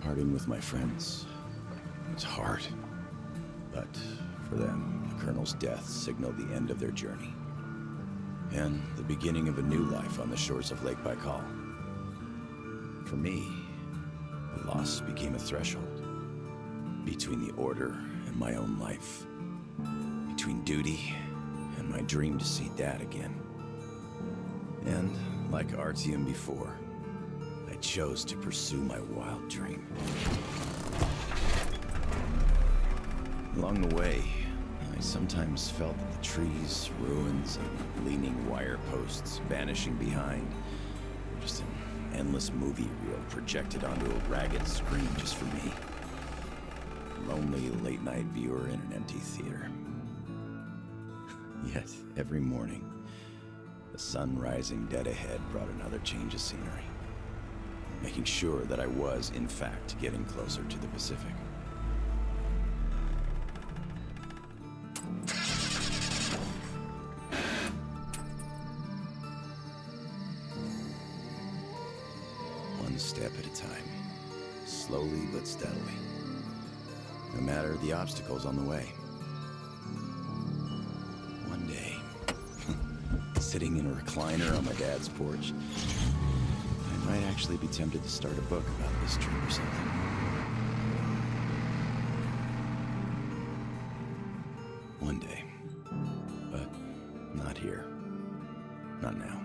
Parting with my friends was hard, but for them, the Colonel's death signaled the end of their journey and the beginning of a new life on the shores of Lake Baikal. For me, the loss became a threshold between the Order and my own life, between duty and my dream to see Dad again. And like Artyom before, I chose to pursue my wild dream. Along the way, I sometimes felt that the trees, ruins, and leaning wire posts vanishing behind were just an endless movie reel projected onto a ragged screen just for me. A lonely late-night viewer in an empty theater. Yet, every morning, the sun rising dead ahead brought another change of scenery, making sure that I was, in fact, getting closer to the Pacific. One step at a time, slowly but steadily, no matter the obstacles on the way. One day, sitting in a recliner on my dad's porch, I might actually be tempted to start a book about this trip or something. One day. But not here. Not now.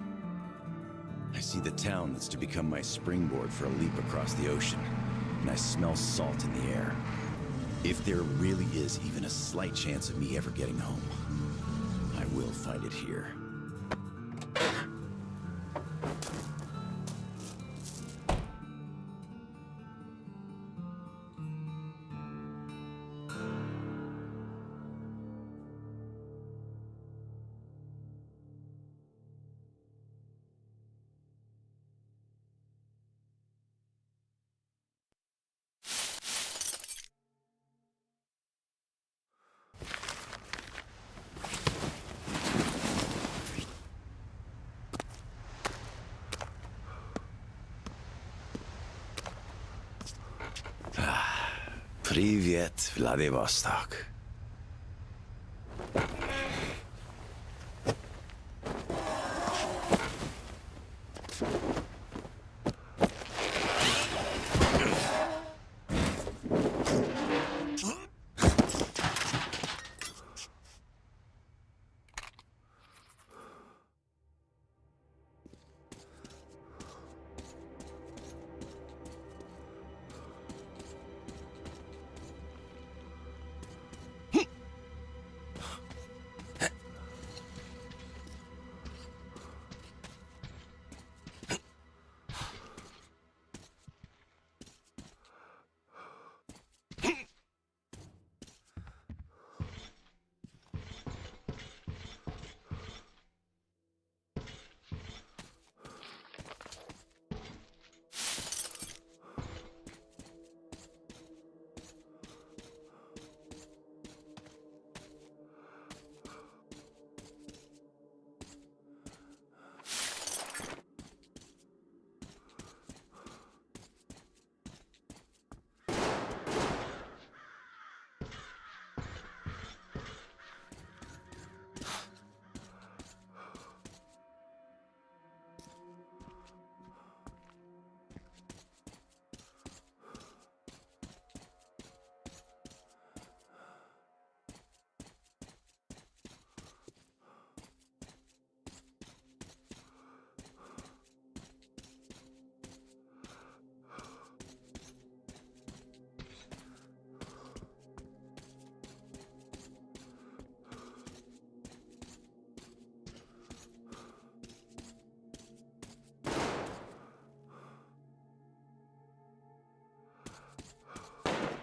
I see the town that's to become my springboard for a leap across the ocean, and I smell salt in the air. If there really is even a slight chance of me ever getting home, I will find it here. Привет, Vladivostok.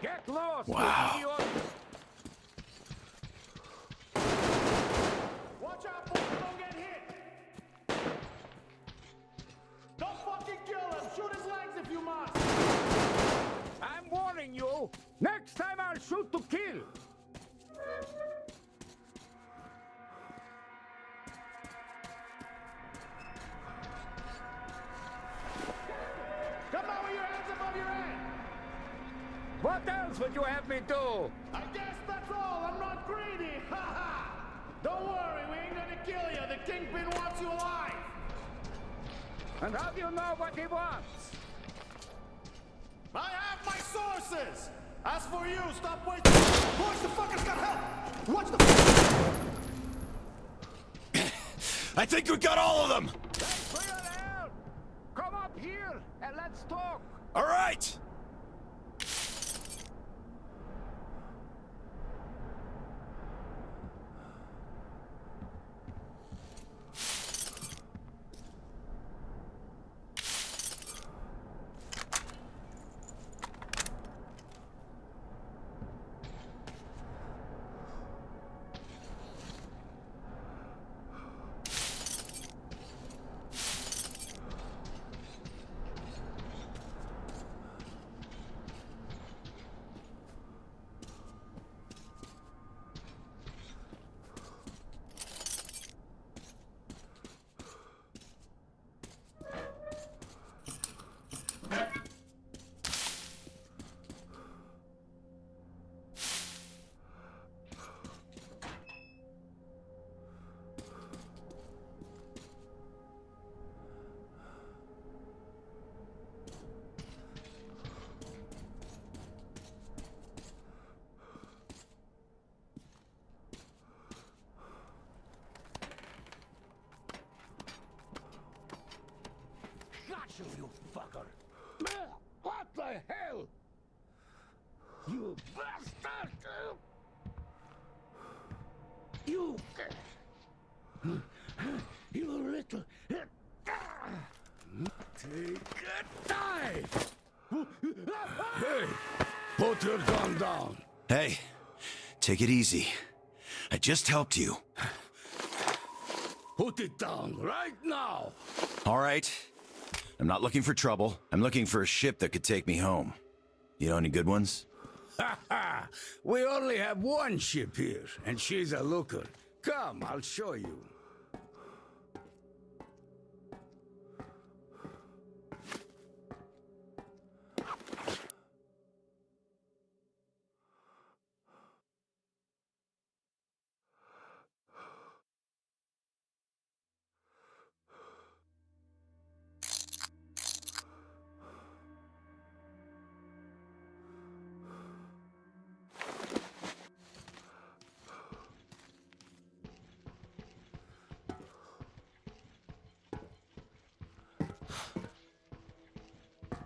Get lost! Wow. Watch out, boys! Don't get hit! Don't fucking kill him! Shoot his legs if you must! I'm warning you! Next time I'll shoot to kill! Come on with your hands above your head! What else would you have me do? I guess that's all. I'm not greedy. Ha ha. Don't worry, we ain't gonna kill you. The Kingpin wants you alive. And how do you know what he wants? I have my sources. As for you, stop waiting. Boys, the fuckers got help. Watch the. I think we got all of them! That's real help! Come up here and let's talk. All right! You fucker! What the hell? You bastard! You little... Take a dive! Hey! Put your gun down! Hey, take it easy. I just helped you. Put it down right now! All right. I'm not looking for trouble. I'm looking for a ship that could take me home. You know any good ones? Ha ha! We only have one ship here, and she's a looker. Come, I'll show you.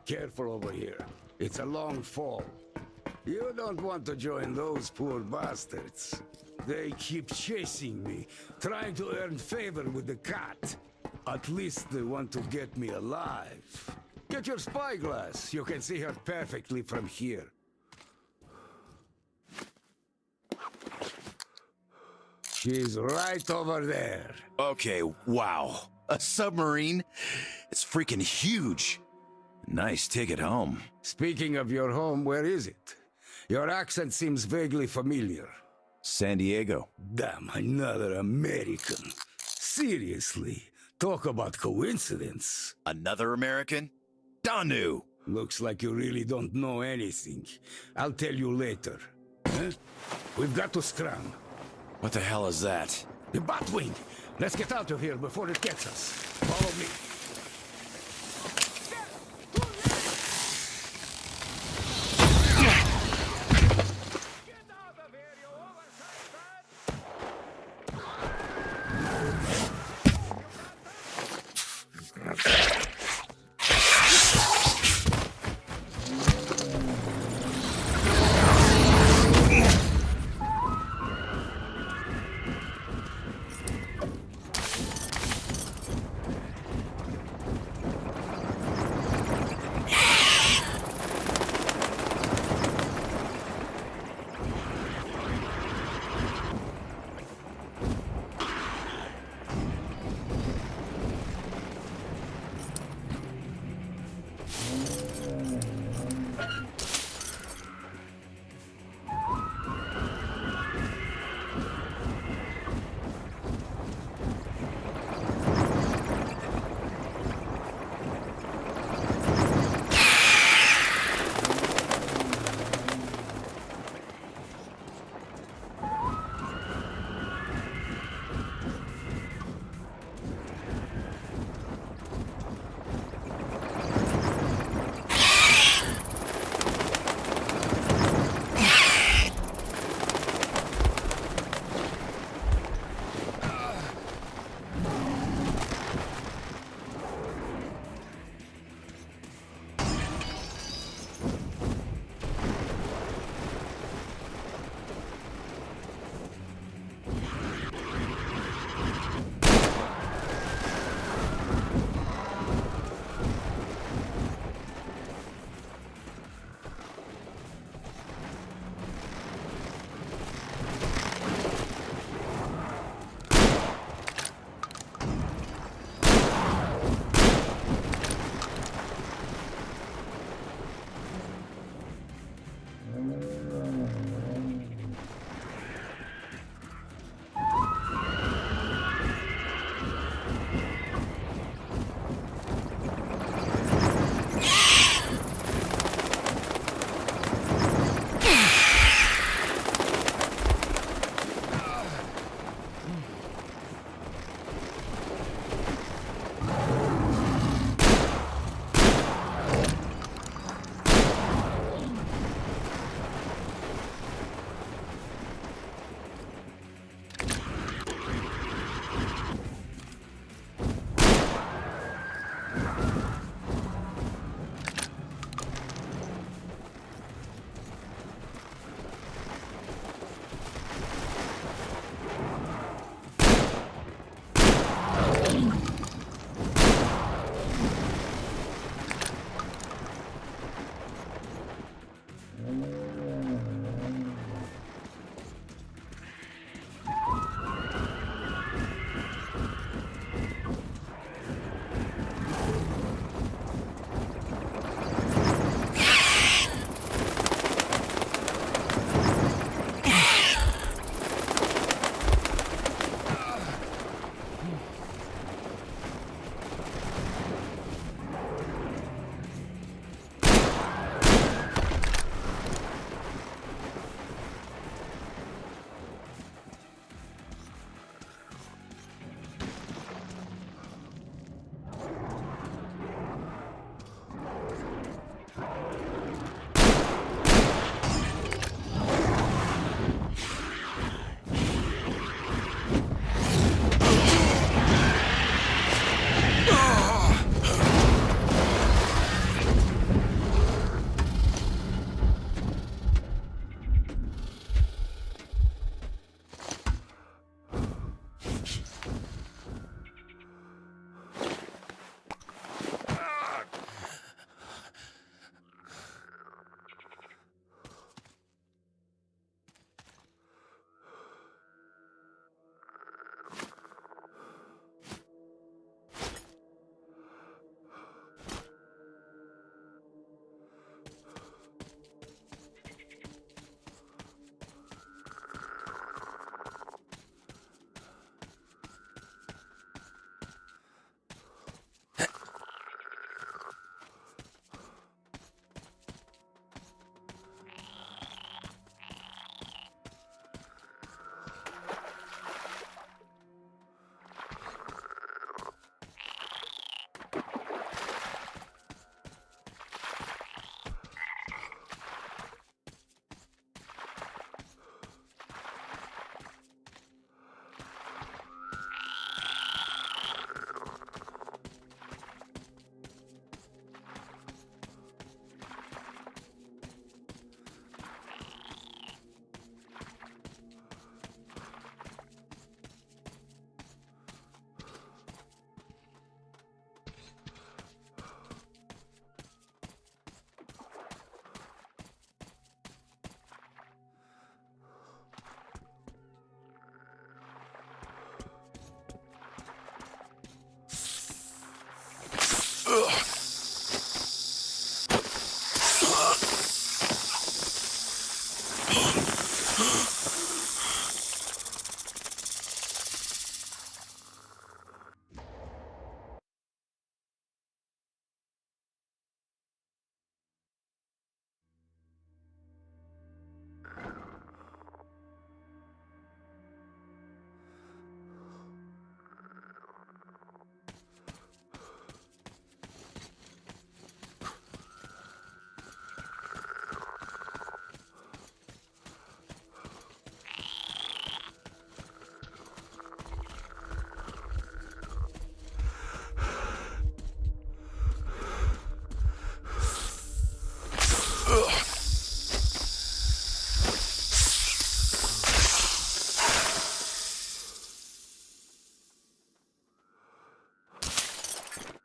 Careful over here. It's a long fall. You don't want to join those poor bastards. They keep chasing me, trying to earn favor with the cat. At least they want to get me alive. Get your spyglass. You can see her perfectly from here. She's right over there. Okay, wow. A submarine? It's freaking huge. Nice ticket home. Speaking of your home, where is it? Your accent seems vaguely familiar. San Diego. Damn, another American. Seriously, talk about coincidence. Another American? Danu! Looks like you really don't know anything. I'll tell you later. Huh? We've got to scram. What the hell is that? The Batwing! Let's get out of here before it gets us. Follow me.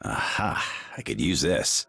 Aha, I could use this.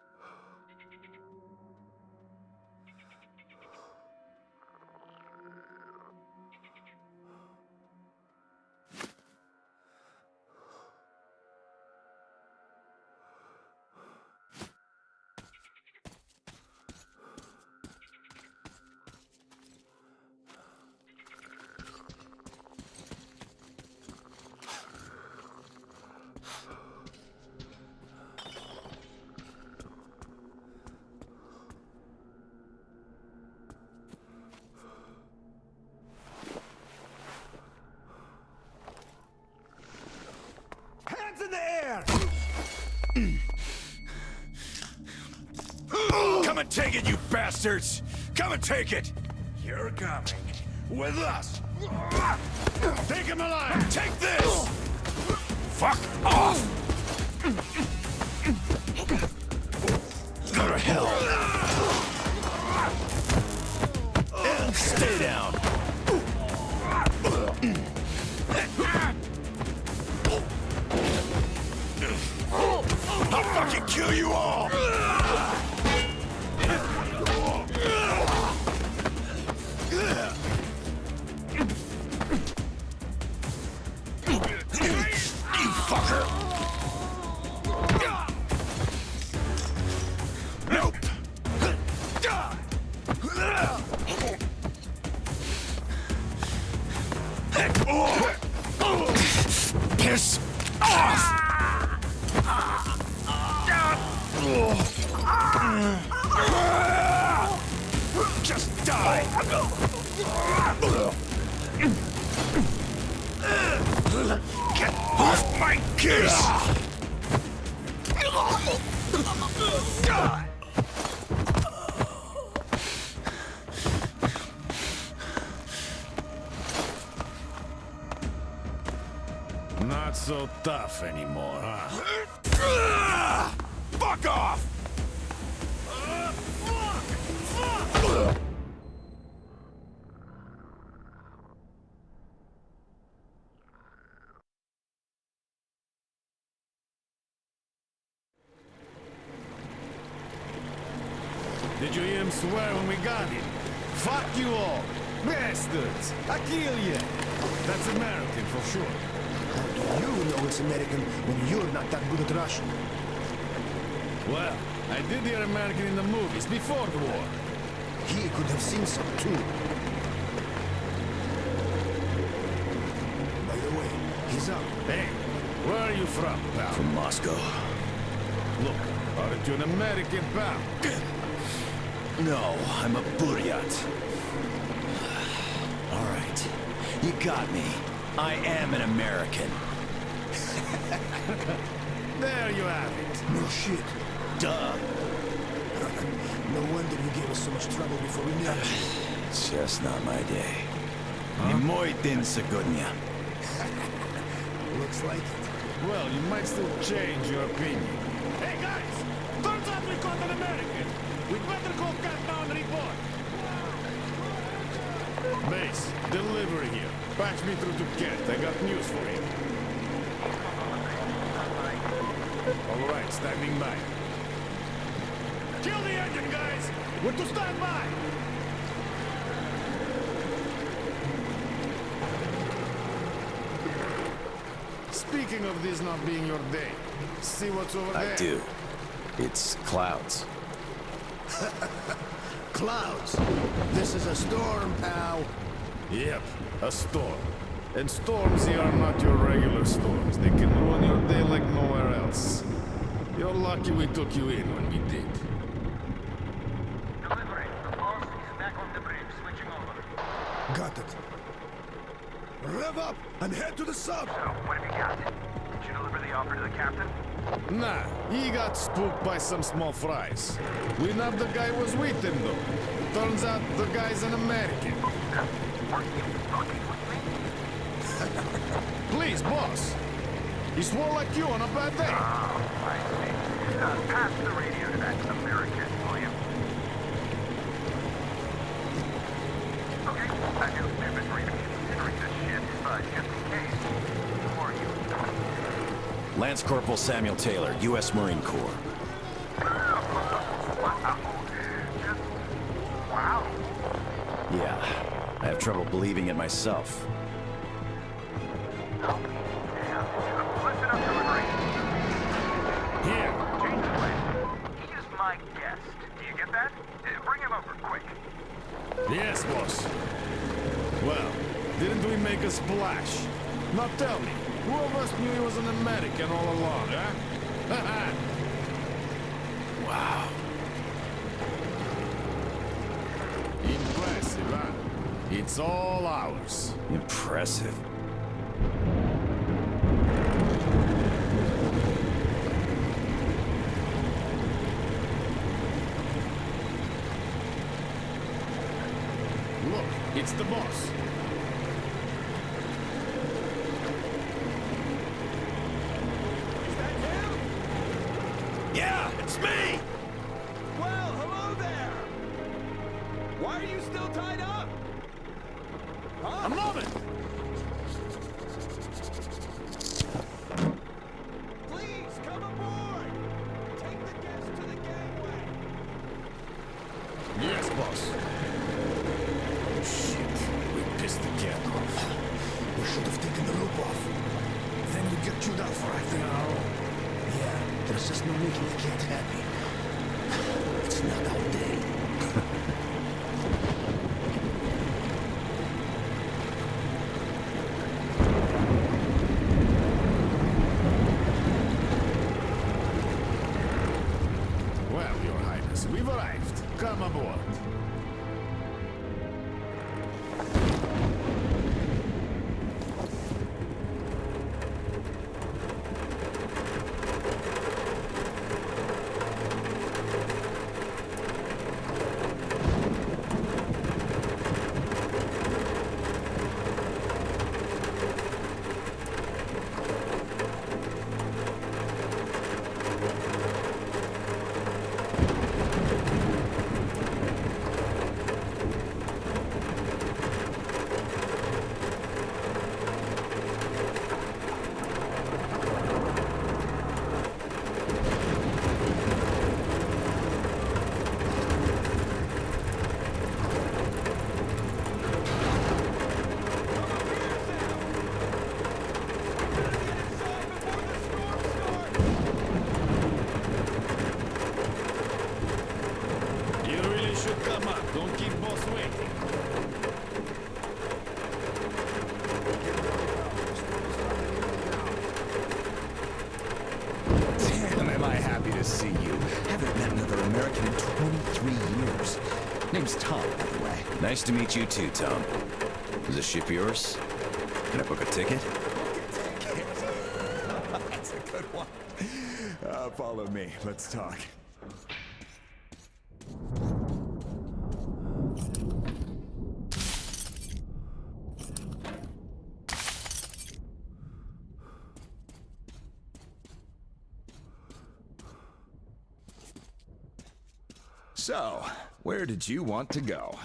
Hands in the air! Come and take it, you bastards! Come and take it! You're coming. With us! Take him alive! Take this! Fuck off! Go to hell! And stay down! I'll fucking kill you all! You fucker! Nope! Piss off! Just die! Get off my case! Not so tough anymore, huh? Fuck off! Did you hear him swear when we got him? Fuck you all! Bastards! I kill you! That's American for sure. How do you know it's American when you're not that good at Russian? Well, I did hear American in the movies before the war. He could have seen some too. By the way, he's up. Hey, where are you from, pal? From Moscow. Look, aren't you an American, pal? No, I'm a Buryat. All right, you got me. I am an American. There you have it. No shit. Duh. No wonder you gave us so much trouble before we met you. It's just not my day. Не мой день сегодня. Looks like it. Well, you might still change your opinion. Hey, guys! Turns out we caught an American! We'd better call Cat down and report! Base, delivery here. Patch me through to Kent. I got news for you. All right, standing by. Kill the engine, guys! We're to stand by! Speaking of this not being your day, see what's over there? I do. It's clouds. Clouds. This is a storm, pal. Yep, a storm. And storms here are not your regular storms. They can ruin your day like nowhere else. You're lucky we took you in when we did. Delivery. The boss is back on the bridge, switching over. Got it. Rev up and head to the sub. So, what have you got? Did you deliver the offer to the captain? Nah, he got spooked by some small fries. We nabbed the guy who was with him, though. Turns out the guy's an American. Are you fucking with me? Please, boss. He swore like you on a bad day. Oh, I see. Pass the radio to that American, will you? Lance Corporal Samuel Taylor, U.S. Marine Corps. Wow. Yeah, I have trouble believing it myself. Damn. Listen up, delivery. Here. Change the plan. He is my guest. Do you get that? Bring him over, quick. Yes, boss. Well, didn't we make a splash? Now tell me, who of us knew he was an American all along, huh? Wow. Impressive, huh? It's all ours. Impressive. Look, it's the boss. Yeah, it's me! Well, hello there! Why are you still tied up? Huh? A moment! Please, come aboard! Take the guests to the gangway! Yes, boss. Shit, we pissed the cat off. We should have taken the rope off. Then we get chewed out for acting on our own. Yeah, there's just no making the cat happy. It's not our day. Well, Your Highness, we've arrived. Come aboard. You really should come up. Don't keep boss waiting. Damn, am I happy to see you. Haven't met another American in 23 years. Name's Tom, by the way. Nice to meet you too, Tom. Is this ship yours? Can I book a ticket? That's a good one. Follow me. Let's talk. So, where did you want to go?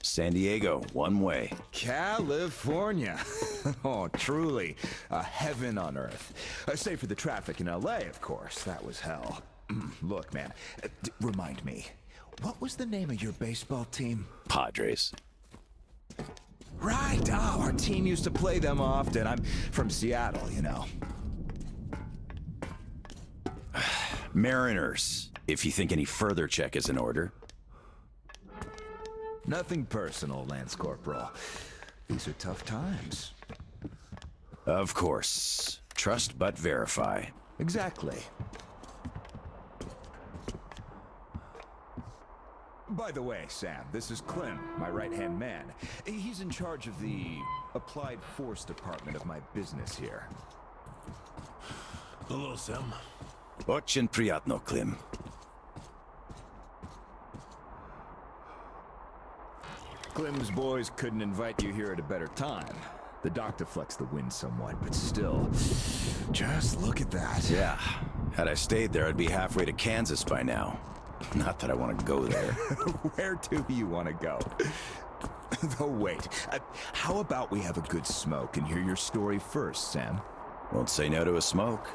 San Diego, one way. California. Oh, truly a heaven on earth. Save for the traffic in LA, of course. That was hell. Look, man, remind me, what was the name of your baseball team? Padres. Right. Oh, our team used to play them often. I'm from Seattle, you know. Mariners, if you think any further check is in order. Nothing personal, Lance Corporal. These are tough times. Of course. Trust but verify. Exactly. By the way, Sam, this is Clem, my right-hand man. He's in charge of the Applied Force department of my business here. Hello, Sam. Очень приятно, Klim. Clem's boys couldn't invite you here at a better time. The doctor flexed the wind somewhat, but still, just look at that. Yeah, had I stayed there, I'd be halfway to Kansas by now. Not that I want to go there. Where do you want to go? Though wait, how about we have a good smoke and hear your story first, Sam? Won't say no to a smoke.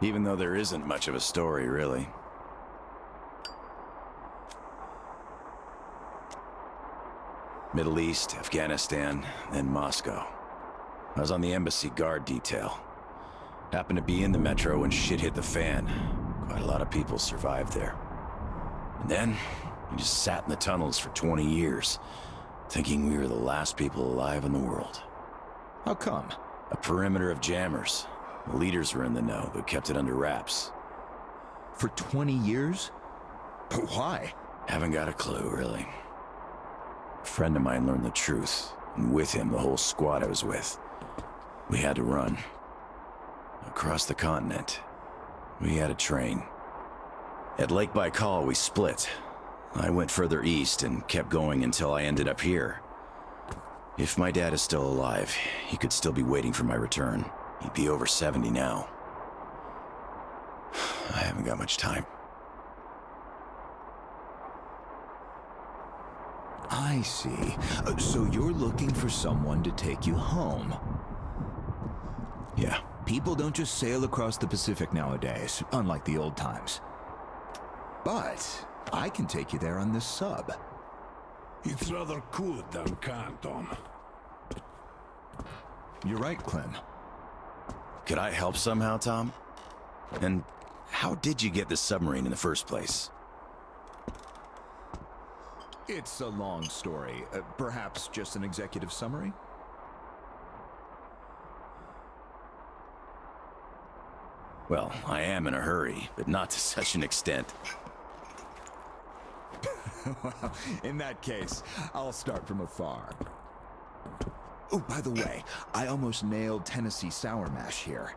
Even though there isn't much of a story, really. Middle East, Afghanistan, then Moscow. I was on the embassy guard detail. Happened to be in the metro when shit hit the fan. Quite a lot of people survived there. And then, we just sat in the tunnels for 20 years, thinking we were the last people alive in the world. How come? A perimeter of jammers. The leaders were in the know, but kept it under wraps. For 20 years? But why? Haven't got a clue, really. A friend of mine learned the truth, and with him, the whole squad I was with. We had to run. Across the continent. We had a train. At Lake Baikal, we split. I went further east and kept going until I ended up here. If my dad is still alive, he could still be waiting for my return. He'd be over 70 now. I haven't got much time. I see. So you're looking for someone to take you home. Yeah. People don't just sail across the Pacific nowadays, unlike the old times. But I can take you there on this sub. It's rather cool than can, Tom. You're right, Clem. Could I help somehow, Tom? And how did you get this submarine in the first place? It's a long story. Perhaps just an executive summary? Well, I am in a hurry, but not to such an extent. Well, in that case, I'll start from afar. Oh, by the way, I almost nailed Tennessee sour mash here.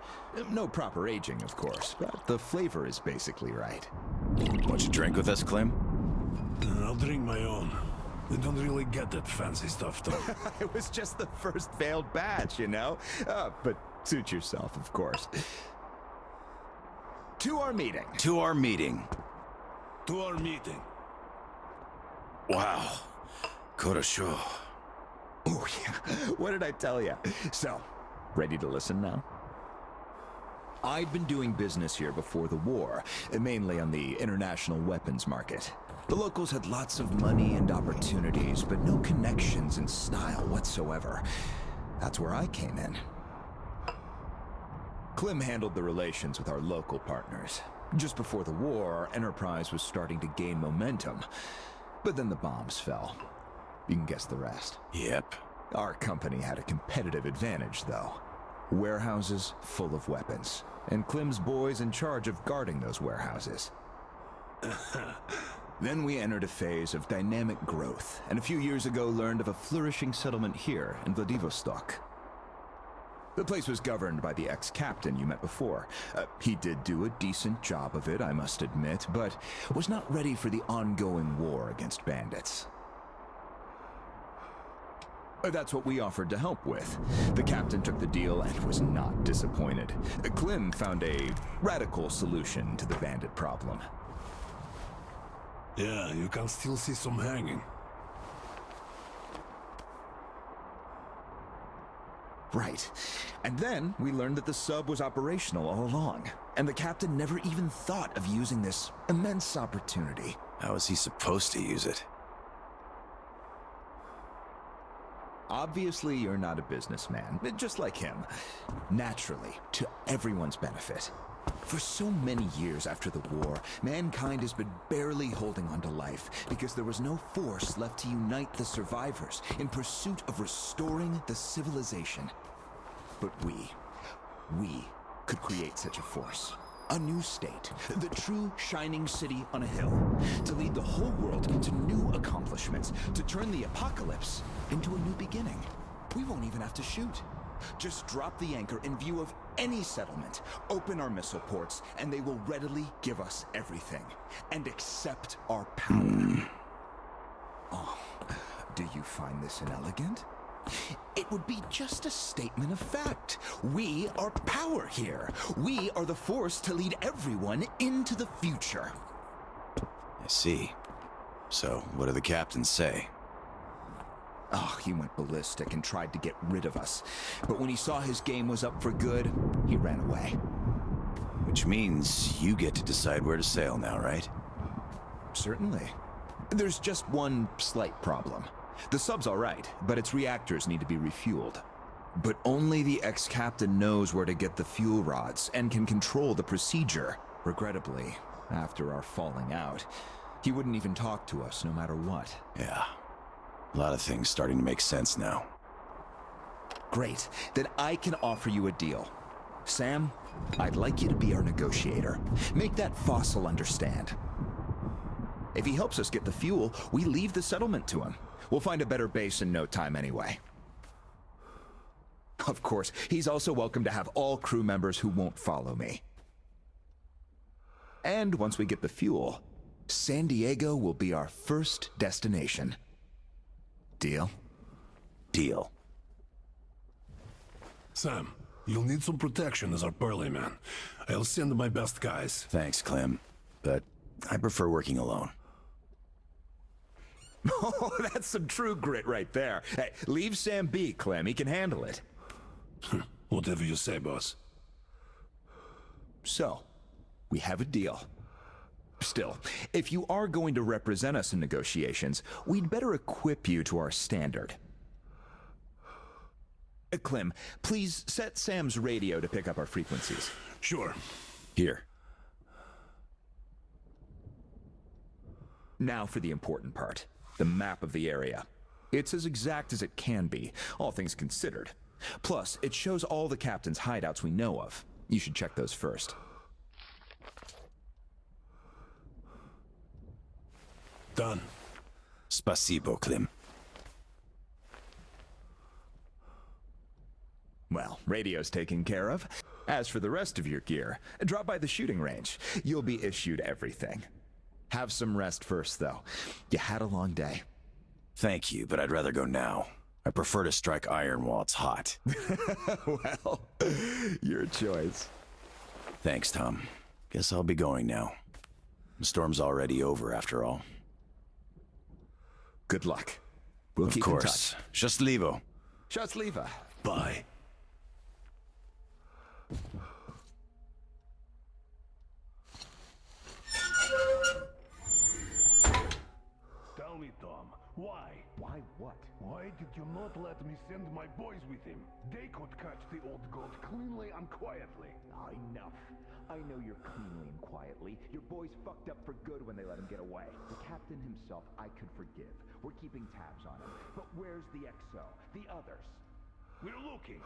No proper aging, of course, but the flavor is basically right. Want you drink with us, Clem? I'll drink my own. I don't really get that fancy stuff, Tom. It was just the first failed batch, you know? But suit yourself, of course. To our meeting. To our meeting. To our meeting. Wow. Korosho. Oh, yeah. What did I tell you? So, ready to listen now? I'd been doing business here before the war, mainly on the international weapons market. The locals had lots of money and opportunities, but no connections in style whatsoever. That's where I came in. Clem handled the relations with our local partners. Just before the war, our enterprise was starting to gain momentum. But then the bombs fell. You can guess the rest. Yep. Our company had a competitive advantage, though. Warehouses full of weapons, and Clem's boys in charge of guarding those warehouses. Then we entered a phase of dynamic growth, and a few years ago learned of a flourishing settlement here in Vladivostok. The place was governed by the ex-captain you met before. He did do a decent job of it, I must admit, but was not ready for the ongoing war against bandits. That's what we offered to help with. The captain took the deal and was not disappointed. Clem found a radical solution to the bandit problem. Yeah, you can still see some hanging. Right. And then we learned that the sub was operational all along, and the captain never even thought of using this immense opportunity. How was he supposed to use it? Obviously, you're not a businessman, just like him. Naturally, to everyone's benefit. For so many years after the war, mankind has been barely holding on to life because there was no force left to unite the survivors in pursuit of restoring the civilization. But we could create such a force. A new state, the true shining city on a hill, to lead the whole world to new accomplishments, to turn the apocalypse into a new beginning. We won't even have to shoot. Just drop the anchor in view of any settlement, open our missile ports, and they will readily give us everything, and accept our power. Oh, do you find this inelegant? It would be just a statement of fact. We are power here. We are the force to lead everyone into the future. I see. So, what do the captains say? Oh, he went ballistic and tried to get rid of us. But when he saw his game was up for good, he ran away. Which means you get to decide where to sail now, right? Certainly. There's just one slight problem. The sub's all right, but its reactors need to be refueled. But only the ex-captain knows where to get the fuel rods and can control the procedure. Regrettably, after our falling out, he wouldn't even talk to us no matter what. Yeah. A lot of things starting to make sense now. Great. Then I can offer you a deal. Sam, I'd like you to be our negotiator. Make that fossil understand. If he helps us get the fuel, we leave the settlement to him. We'll find a better base in no time anyway. Of course, he's also welcome to have all crew members who won't follow me. And once we get the fuel, San Diego will be our first destination. Deal? Deal. Sam, you'll need some protection as our burly man. I'll send my best guys. Thanks, Clem. But I prefer working alone. Oh, that's some true grit right there. Hey, leave Sam be, Clem. He can handle it. Whatever you say, boss. So, we have a deal. Still, if you are going to represent us in negotiations, we'd better equip you to our standard. Clem, please set Sam's radio to pick up our frequencies. Sure. Here. Now for the important part. The map of the area. It's as exact as it can be, all things considered. Plus, it shows all the captain's hideouts we know of. You should check those first. Done. Spasibo, Clem. Well, radio's taken care of. As for the rest of your gear, drop by the shooting range. You'll be issued everything. Have some rest first, though. You had a long day. Thank you, but I'd rather go now. I prefer to strike iron while it's hot. Well, your choice. Thanks, Tom. Guess I'll be going now. The storm's already over, after all. Good luck. We'll Of keep in course. touch. Счастливо. Счастливо. Bye. Tell me, Tom, why? Why what? Why did you not let me send my boys with him? They could catch the old goat cleanly and quietly. Enough. I know you're cleanly and quietly. Your boys fucked up for good when they let him get away. The captain himself I could forgive. We're keeping tabs on him. But where's the XO? The others? We're looking.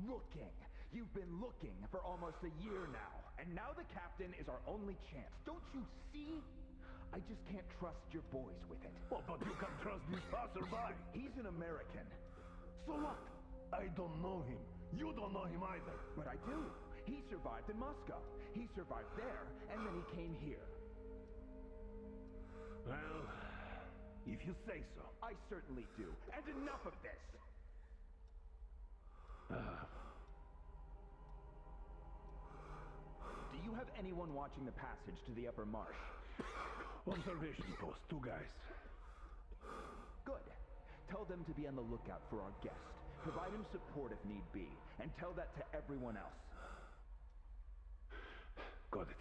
Looking. You've been looking for almost a year now. And now the captain is our only chance. Don't you see? I just can't trust your boys with it. Oh, but you can trust this passerby. He's an American. So what? I don't know him. You don't know him either. But I do. He survived in Moscow. He survived there, and then he came here. Well, if you say so. I certainly do. And enough of this! Do you have anyone watching the passage to the upper marsh? Observation post, 2 guys. Good. Tell them to be on the lookout for our guest. Provide him support if need be, and tell that to everyone else. Got it.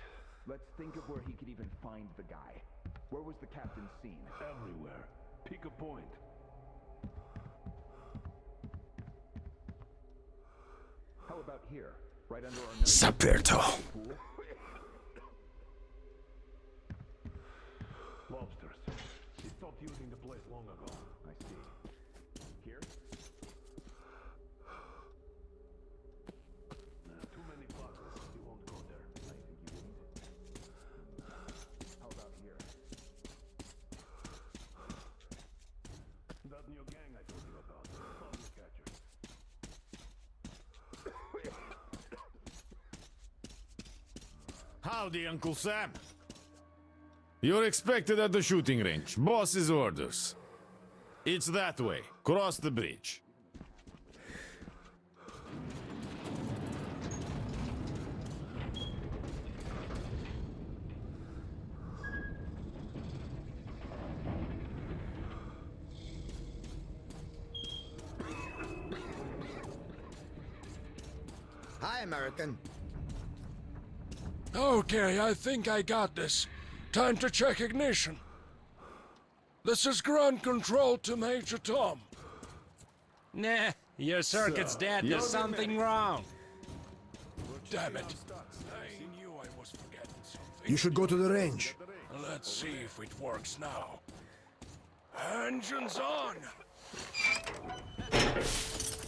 Let's think of where he could even find the guy. Where was the captain seen? Everywhere. Pick a point. How about here? Right under our nose? Saperto. Pool? Lobsters. He stopped using the place long ago. I see. Here? Too many bottles. He won't go there. I think you wouldn't. How about here? That new gang I told you about. Thunder catchers. Howdy, Uncle Sam. You're expected at the shooting range. Boss's orders. It's that way. Cross the bridge. Hi, American. Okay, I think I got this. Time to check ignition. This is ground control to Major Tom. Nah, your circuit's dead. There's something wrong. Damn it. I knew I was forgetting something. You should go to the range. Let's see if it works now. Engines on!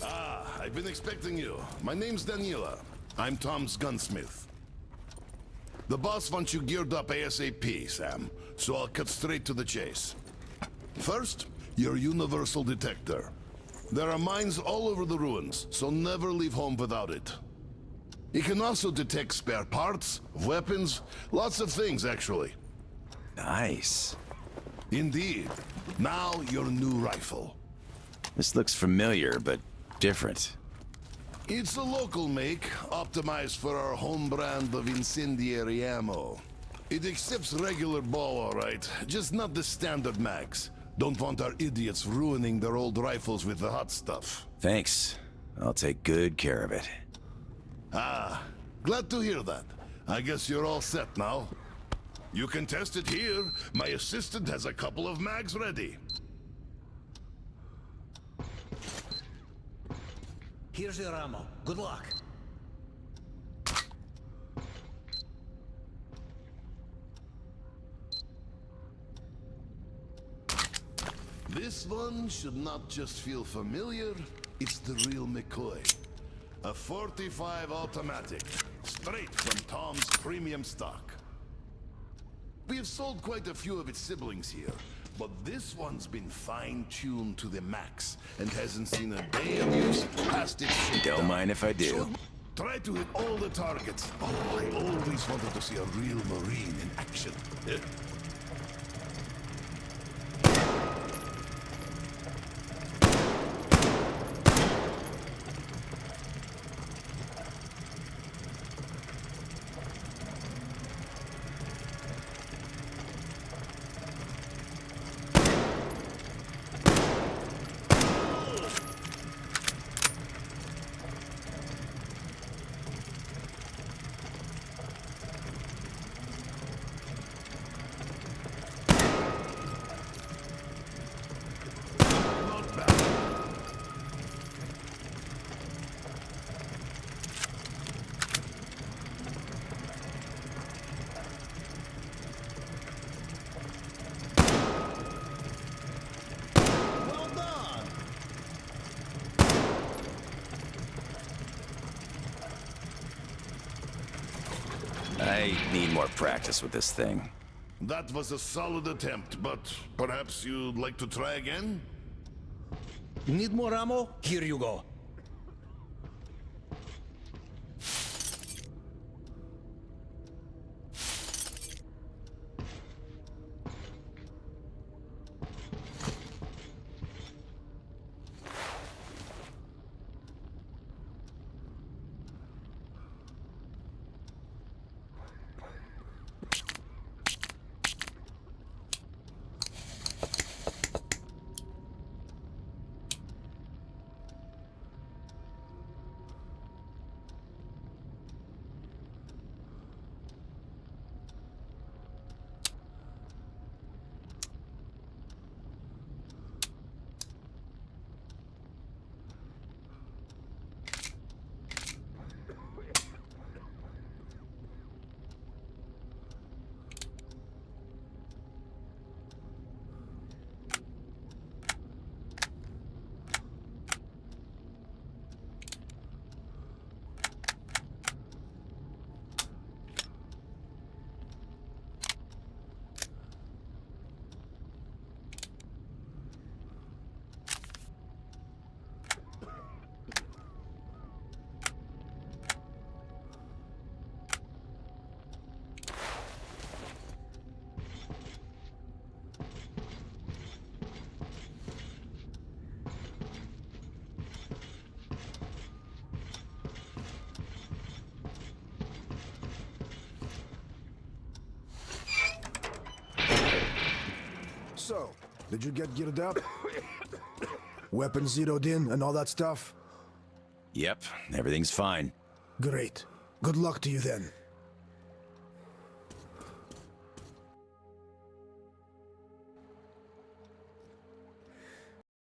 Ah, I've been expecting you. My name's Daniela. I'm Tom's gunsmith. The boss wants you geared up ASAP, Sam, so I'll cut straight to the chase. First, your universal detector. There are mines all over the ruins, so never leave home without it. It can also detect spare parts, weapons, lots of things, actually. Nice. Indeed. Now, your new rifle. This looks familiar, but different. It's a local make, optimized for our home brand of incendiary ammo. It accepts regular ball, all right, just not the standard mags. Don't want our idiots ruining their old rifles with the hot stuff. Thanks. I'll take good care of it. Ah, glad to hear that. I guess you're all set now. You can test it here. My assistant has a couple of mags ready. Here's your ammo. Good luck. This one should not just feel familiar, it's the real McCoy. A 45 automatic, straight from Tom's premium stock. We have sold quite a few of its siblings here, but this one's been fine-tuned to the max and hasn't seen a day of use past its shutdown. Don't mind if I do. So try to hit all the targets. Oh, I always wanted to see a real Marine in action. I need more practice with this thing. That was a solid attempt, but perhaps you'd like to try again? Need more ammo? Here you go. So, did you get geared up? Weapons zeroed in and all that stuff? Yep, everything's fine. Great. Good luck to you then.